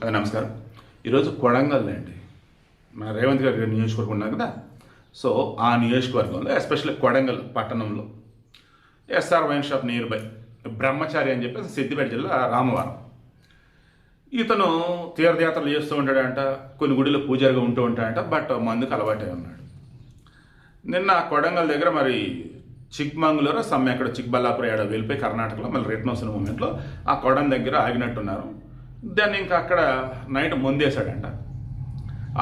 నమస్కారం. ఈరోజు కొడంగల్ అండి, మన రేవంత్ గారి నియోజకవర్గం ఉన్నారు కదా. సో ఆ నియోజకవర్గంలో ఎస్పెషల్లీ కొడంగల్ పట్టణంలో SR wine shop near by Brahmachari అని చెప్పి సిద్దిపేట జిల్లా రామవరం. ఇతను తీర్థయాత్రలు చేస్తూ ఉంటాడంట, కొన్ని గుడిలో పూజారిగా ఉంటూ ఉంటాడంట. బట్ మందుకు అలవాటే ఉన్నాడు. నిన్న కొడంగల్ దగ్గర మరి చిక్మంగళూరు ఎక్కడ చిక్బల్లాపురం ఏడ వెళ్ళిపోయి కర్ణాటకలో మళ్ళీ రిటర్న్ వస్తున్న మూమెంట్లో ఆ కొడం దగ్గర ఆగినట్టున్నారు. దాన్ని ఇంకా అక్కడ నైట్ ముందేశాడంట.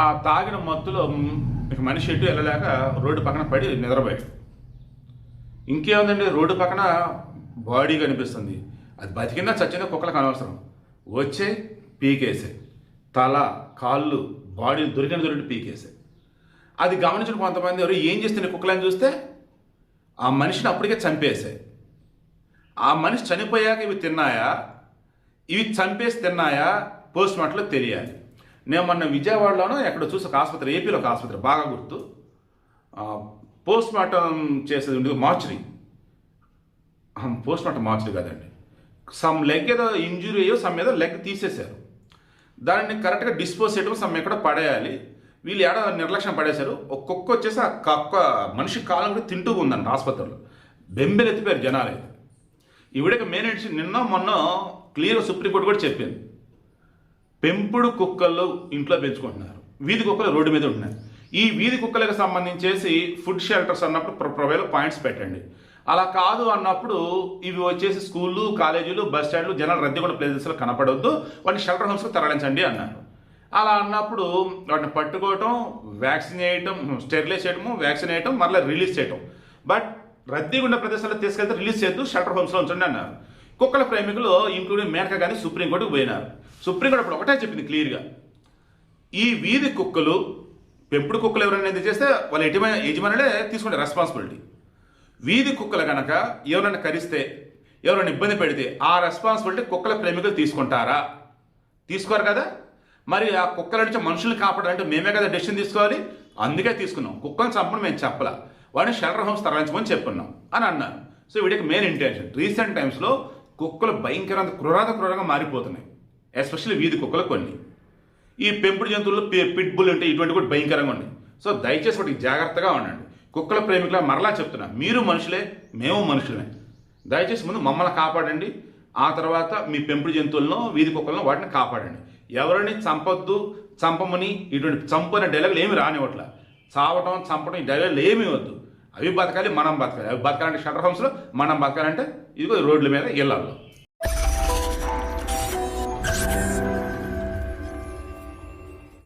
ఆ తాగిన మత్తులో ఇక మనిషి ఎటు వెళ్ళలేక రోడ్డు పక్కన పడి నిద్రపోయాడు. ఇంకేముందండి, రోడ్డు పక్కన బాడీ కనిపిస్తుంది. అది బతికిందా చచ్చిందా కుక్కలకు అనవసరం. వచ్చే పీకేసే, తల కాళ్ళు బాడీ దొరికిన పీకేసే. అది గమనించిన కొంతమంది ఎవరు ఏం చేస్తే కుక్కలని చూస్తే ఆ మనిషిని అప్పటికే చంపేసాయి. ఆ మనిషి చనిపోయాక ఇవి తిన్నాయా, ఇవి చంపేసి తిన్నాయా పోస్ట్ మార్టంలో తెలియాలి. నేను మొన్న విజయవాడలోనో ఎక్కడ చూసి ఒక ఆసుపత్రి, ఏపీలో ఒక ఆసుపత్రి బాగా గుర్తు, పోస్ట్ మార్టం చేసేది ఉండేది మార్చరీ. పోస్ట్ మార్టం మార్చరీ కాదండి, సమ్ లెగ్ ఏదో ఇంజురీ అయ్యో సమ్ ఏదో లెగ్ తీసేశారు. దానిని కరెక్ట్గా డిస్పోజ్ చేయడం సమ్ ఎక్కడ పడేయాలి. వీళ్ళు ఏడా నిర్లక్ష్యం పడేశారు. ఒక కుక్క వచ్చేసి ఆ కుక్క మనిషి కాలం కూడా తింటూ ఉందంట ఆసుపత్రిలో. బెంబెలు ఎత్తిపోయారు జనాలు. అయితే ఈవిడకి మెయిన్ ఏంటి, నిన్న మొన్న క్లియర్ సుప్రీంకోర్టు కూడా చెప్పింది, పెంపుడు కుక్కల్లో ఇంట్లో పెంచుకుంటున్నారు, వీధి కుక్కలు రోడ్డు మీద ఉంటున్నారు. ఈ వీధి కుక్కలకు సంబంధించేసి ఫుడ్ షెల్టర్స్ అన్నప్పుడు ప్రొవైల్ పాయింట్స్ పెట్టండి. అలా కాదు అన్నప్పుడు ఇవి వచ్చేసి స్కూళ్ళు, కాలేజీలు, బస్ స్టాండ్లు, జనాలు రద్దీ కూడా ప్లేసెస్లో కనపడవద్దు, వాటిని షెల్టర్ హోమ్స్కి తరలించండి అన్నారు. అలా అన్నప్పుడు వాటిని పట్టుకోవటం, వ్యాక్సిన్ వేయటం, స్టెరిలైజ్ చేయటము, వ్యాక్సిన్ వేయటం, మరలా రిలీజ్ చేయటం. బట్ రద్దీ ఉన్న ప్రదేశాల్లో తీసుకెళ్తే రిలీజ్ చేస్తూ షెల్టర్ హోమ్స్లో ఉంచండి అన్నారు. కుక్కల ప్రేమికులు ఇంక్లూడింగ్ మేనక కానీ సుప్రీంకోర్టుకు పోయినారు. సుప్రీంకోర్టు అప్పుడు ఒకటే చెప్పింది క్లియర్గా, ఈ వీధి కుక్కలు, పెంపుడు కుక్కలు ఎవరైనా ఇది చేస్తే వాళ్ళ యజమానులే తీసుకుంటే రెస్పాన్సిబిలిటీ. వీధి కుక్కలు కనుక ఎవరైనా కరిస్తే, ఎవరైనా ఇబ్బంది పెడితే ఆ రెస్పాన్సిబిలిటీ కుక్కల ప్రేమికులు తీసుకుంటారా? తీసుకోరు కదా. మరి ఆ కుక్కల నుంచి మనుషులు కాపాడాలంటే మేమే కదా డెసిషన్ తీసుకోవాలి. అందుకే తీసుకున్నాం. కుక్కలను చంపడం మేము చెప్పలా, వాడిని షెల్టర్ హోమ్స్ తరలించమని చెప్పున్నాం అని అన్నారు. సో వీడికి మెయిన్ ఇంటెన్షన్. రీసెంట్ టైమ్స్లో కుక్కలు భయంకరంగా క్రూరంగా మారిపోతున్నాయి, ఎస్పెషల్లీ వీధి కుక్కలు. కొన్ని ఈ పెంపుడు జంతువులు పిట్బుల్ ఉంటాయి, ఇటువంటి కూడా భయంకరంగా ఉన్నాయి. సో దయచేసి వాటికి జాగ్రత్తగా ఉండండి. కుక్కల ప్రేమికుల మరలా చెప్తున్నా, మీరు మనుషులే, మేము మనుషులమే. దయచేసి ముందు మమ్మల్ని కాపాడండి, ఆ తర్వాత మీ పెంపుడు జంతువులను, వీధి కుక్కలను వాటిని కాపాడండి. ఎవరిని చంపొద్దు, చంపమని ఇటువంటి చంపని డైలాగులు ఏమి రానివ్వట్ల. చావటం, చంపడం ఈ డైలాగులు ఏమీ వద్దు. అవి బతకాలి, మనం బతకాలి. అవి బతకాలంటే షెల్టర్ హోమ్స్లో, మనం బతకాలంటే ఇదిగో రోడ్ల మీద ఇళ్లలో.